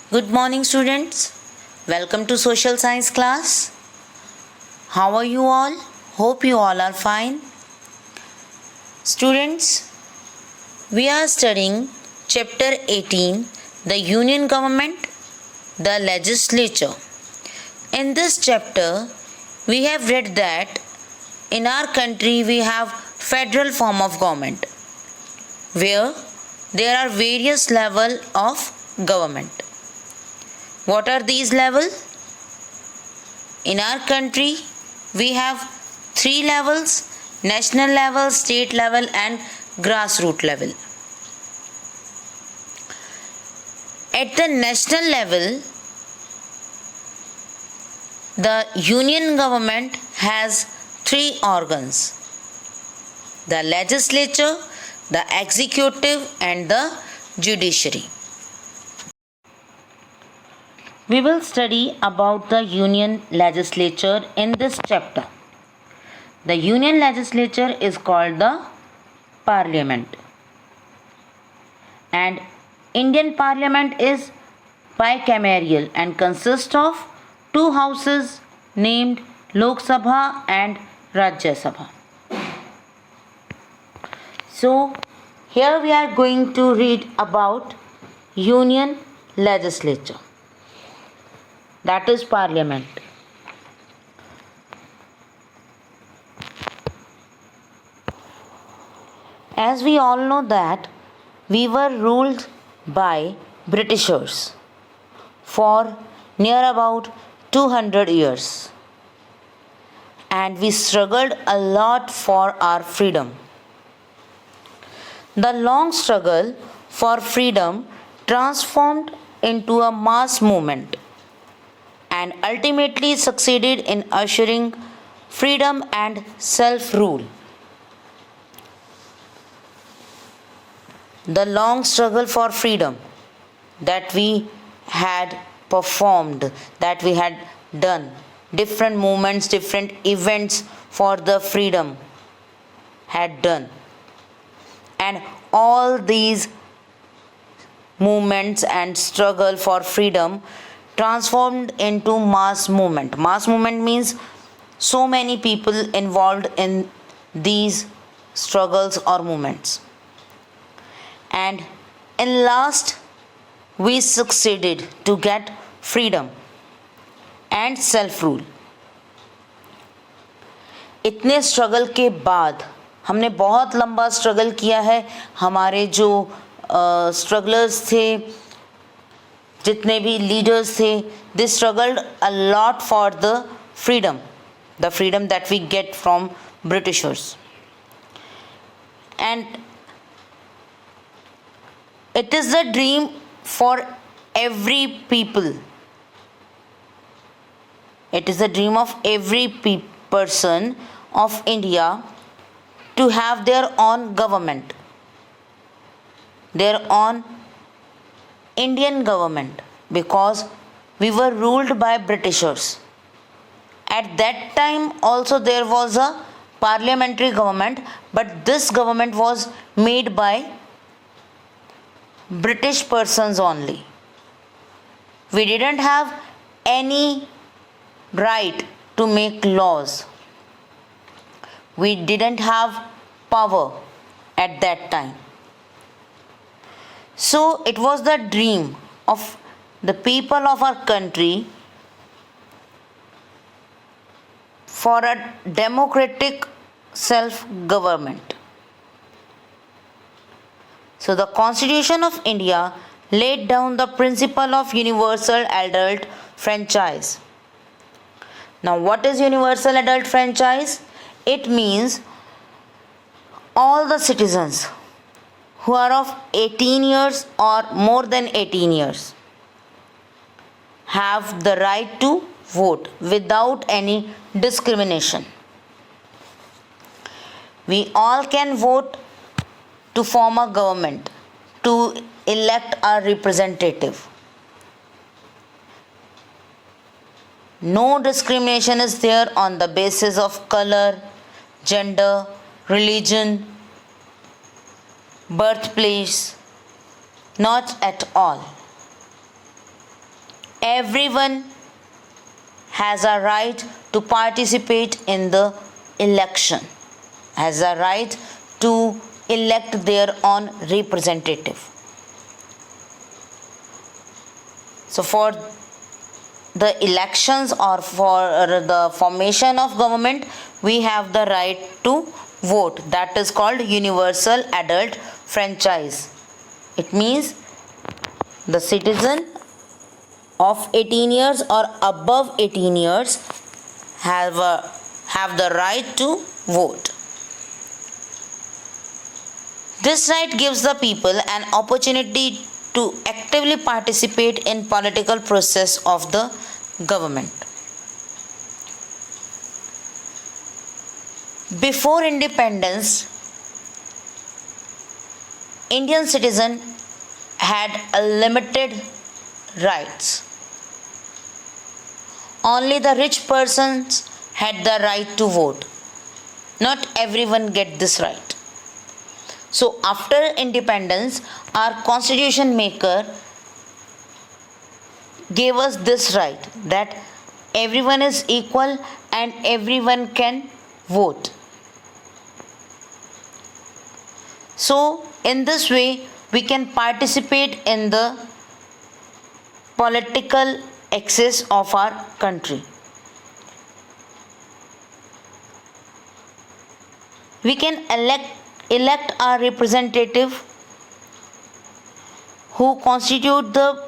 Good morning, students. Welcome to social science class. How are you all? Hope you all are fine. Students, we are studying chapter 18, the Union Government, the Legislature. In this chapter, we have read that in our country we have federal form of government where there are various level of government. What are these levels? In our country, we have 3 levels: national level, state level, and grassroots level. At the national level, the union government has 3 organs: the legislature, the executive, and the judiciary. We will study about the union legislature in this chapter. The union legislature is called the parliament, and Indian parliament is bicameral and consists of 2 houses named Lok Sabha and Rajya Sabha. So here we are going to read about union legislature, that is parliament. As we all know that we were ruled by Britishers for near about 200 years, and we struggled a lot for our freedom. The long struggle for freedom transformed into a mass movement and ultimately succeeded in ushering freedom and self-rule. The long struggle for freedom that we had performed, that we had done, different movements, different events for the freedom had done, and all these movements and struggle for freedom transformed into mass movement. Mass movement means so many people involved in these struggles or movements. And in last, we succeeded to get freedom and self-rule. इतने struggle के बाद, हमने बहुत लंबा struggle किया है. हमारे जो स्ट्रगलर्स थे, जितने भी लीडर्स थे, they struggled a lot for the freedom that we get from Britishers. And it is the dream for every people. It is the dream of every person of India to have their own government, their own Indian government, because we were ruled by Britishers. At that time also there was a parliamentary government, but this government was made by British persons only. We didn't have any right to make laws. We didn't have power at that time. So it was the dream of the people of our country for a democratic self-government. So the Constitution of India laid down the principle of universal adult franchise. Now what is universal adult franchise? It means all the citizens who are of 18 years or more than 18 years have the right to vote without any discrimination. We all can vote to form a government, to elect a representative. No discrimination is there on the basis of color, gender, religion, birthplace, not at all. everyone has a right to participate in the election, has a right to elect their own representative. So for the elections or for the formation of government, we have the right to vote. That is called universal adult franchise. It means the citizen of 18 years or above 18 years have the right to vote. This right gives the people an opportunity to actively participate in political process of the government. Before independence, Indian citizen had a limited rights. Only the rich persons had the right to vote. Not everyone get this right. So after independence, our constitution maker gave us this right that everyone is equal and everyone can vote. So in this way, we can participate in the political axis of our country. We can elect our representative who constitute the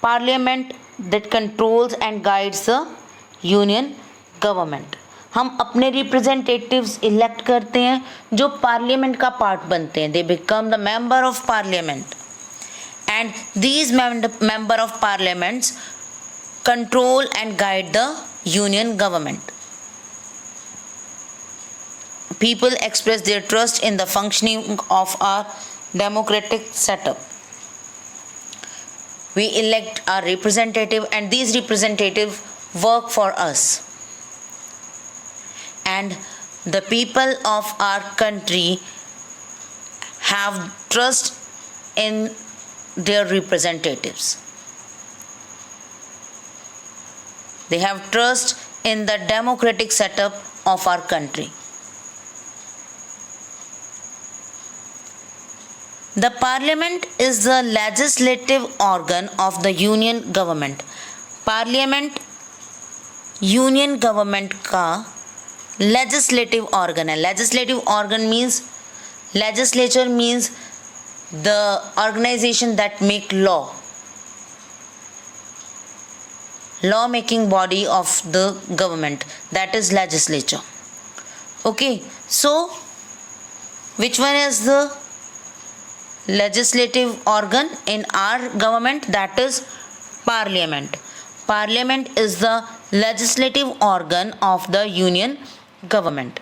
parliament that controls and guides the union government. हम अपने representatives elect करते हैं जो parliament का part बनते हैं. They become the member of parliament and these member of parliaments control and guide the union government. People express their trust in the functioning of our democratic setup. We elect our representative and these representatives work for us. And the people of our country have trust in their representatives. They have trust in the democratic setup of our country. The parliament is the legislative organ of the union government. Parliament union government का legislative organ है. Legislative organ means legislature means the organization that make law making body of the government, that is legislature. Okay, so which one is the legislative organ in our government? That is parliament. Parliament is the legislative organ of the union government.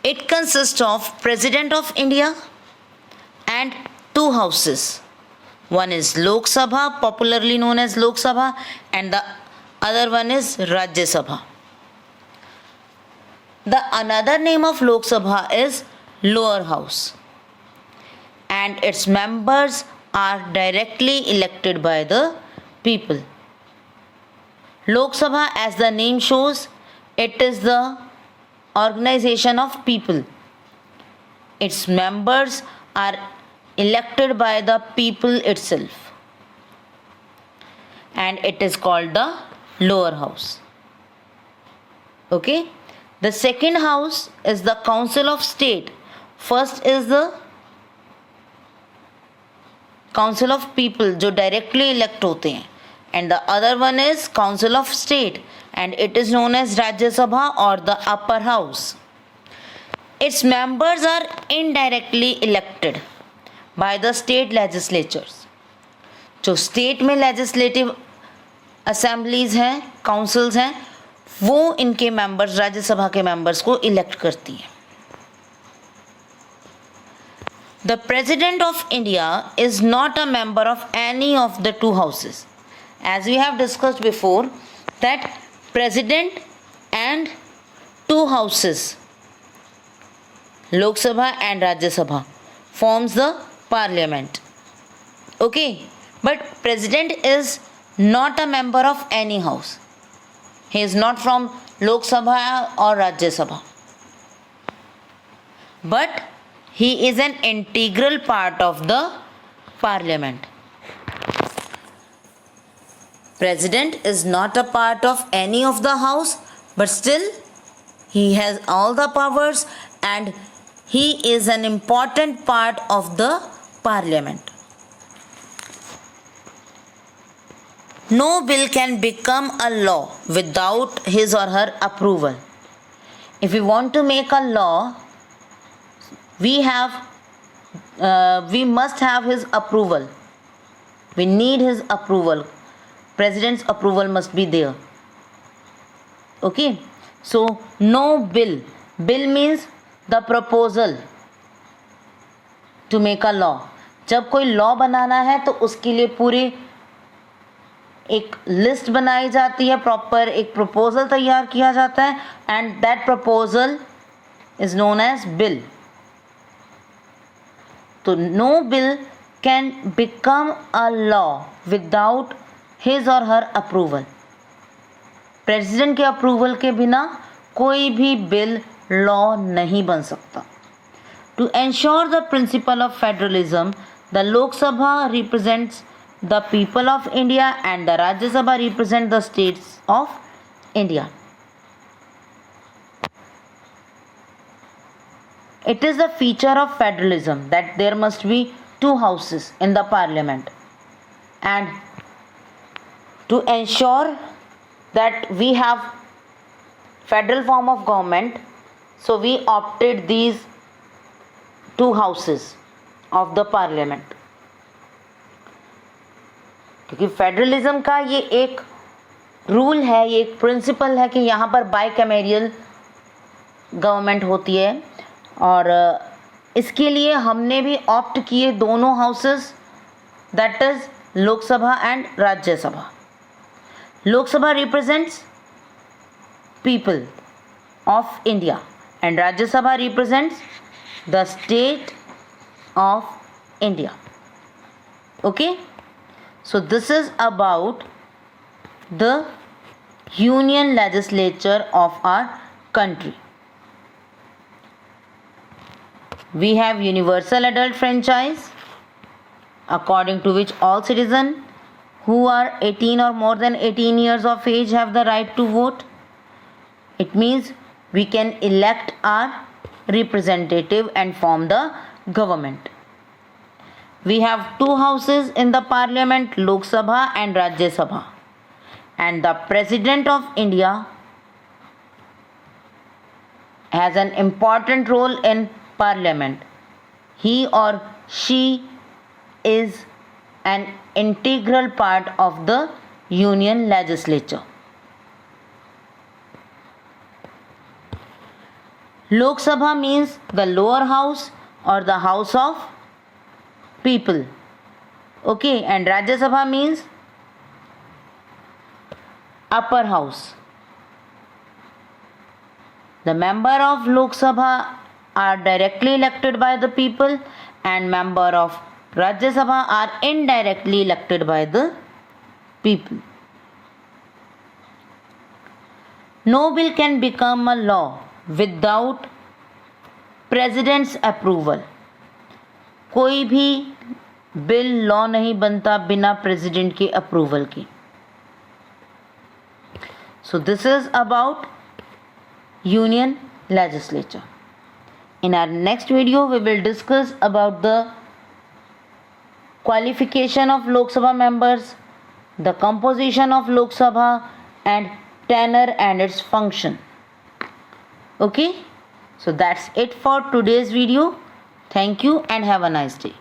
It consists of President of India and two houses. One is Lok Sabha, popularly known as Lok Sabha, and the other one is Rajya Sabha. The another name of Lok Sabha is lower house, and its members are directly elected by the people. Lok Sabha, as the name shows, it is the organization of people. Its members are elected by the people itself, and it is called the lower house. Okay, the second house is the Council of State. First is the Council of People जो directly elect होते हैं, and the other one is Council of State, and it is known as Rajya Sabha or the upper house. Its members are indirectly elected by the state legislatures. जो state में legislative assemblies हैं, councils हैं, वो इनके members, Rajya Sabha के members को elect करती हैं. The President of India is not a member of any of the two houses. As we have discussed before, that President and two houses, Lok Sabha and Rajya Sabha, forms the parliament. Okay, but President is not a member of any house. He is not from Lok Sabha or Rajya Sabha. But he is an integral part of the parliament. President is not a part of any of the house, but still he has all the powers and he is an important part of the parliament. No bill can become a law without his or her approval. If we want to make a law, we must have his approval. We need his approval. President's approval must be there. Okay. So no bill. Bill means the proposal to make a law. जब कोई law बनाना है तो उसके लिए पूरी एक list बनाई जाती है, प्रॉपर एक प्रपोजल तैयार किया जाता है, and that proposal is known as bill. तो no bill can become a law without his or her approval. President के अप्रूवल के बिना कोई भी बिल लॉ नहीं बन सकता. To ensure the principle of federalism, the Lok Sabha represents the people of India and the Rajya Sabha represent the states of India. It is a feature of federalism that there must be two houses in the parliament, and to ensure that we have federal form of government, so we opted these two houses of the parliament. क्योंकि federalism का ये एक rule है, ये एक principal है कि यहाँ पर बाइकैमेरियल गवर्नमेंट होती है, और इसके लिए हमने भी ऑप्ट किए दोनों houses, that is Lok Sabha and Rajya Sabha. Lok Sabha represents people of India and Rajya Sabha represents the state of India. Okay. So this is about the union legislature of our country. We have universal adult franchise, according to which all citizens who are 18 or more than 18 years of age have the right to vote. It means we can elect our representative and form the government. We have two houses in the parliament, Lok Sabha and Rajya Sabha, and the President of India has an important role in parliament. He or she is an integral part of the union legislature. Lok Sabha means the lower house or the house of people. Okay. And Rajya Sabha means upper house. The member of Lok Sabha are directly elected by the people, and member of Rajya Sabha are indirectly elected by the people. No bill can become a law without president's approval. कोई भी bill law नहीं बनता बिना president के approval के. So this is about union legislature. In our next video, we will discuss about the qualification of Lok Sabha members, the composition of Lok Sabha, and tenure and its function. Okay, so that's it for today's video. Thank you and have a nice day.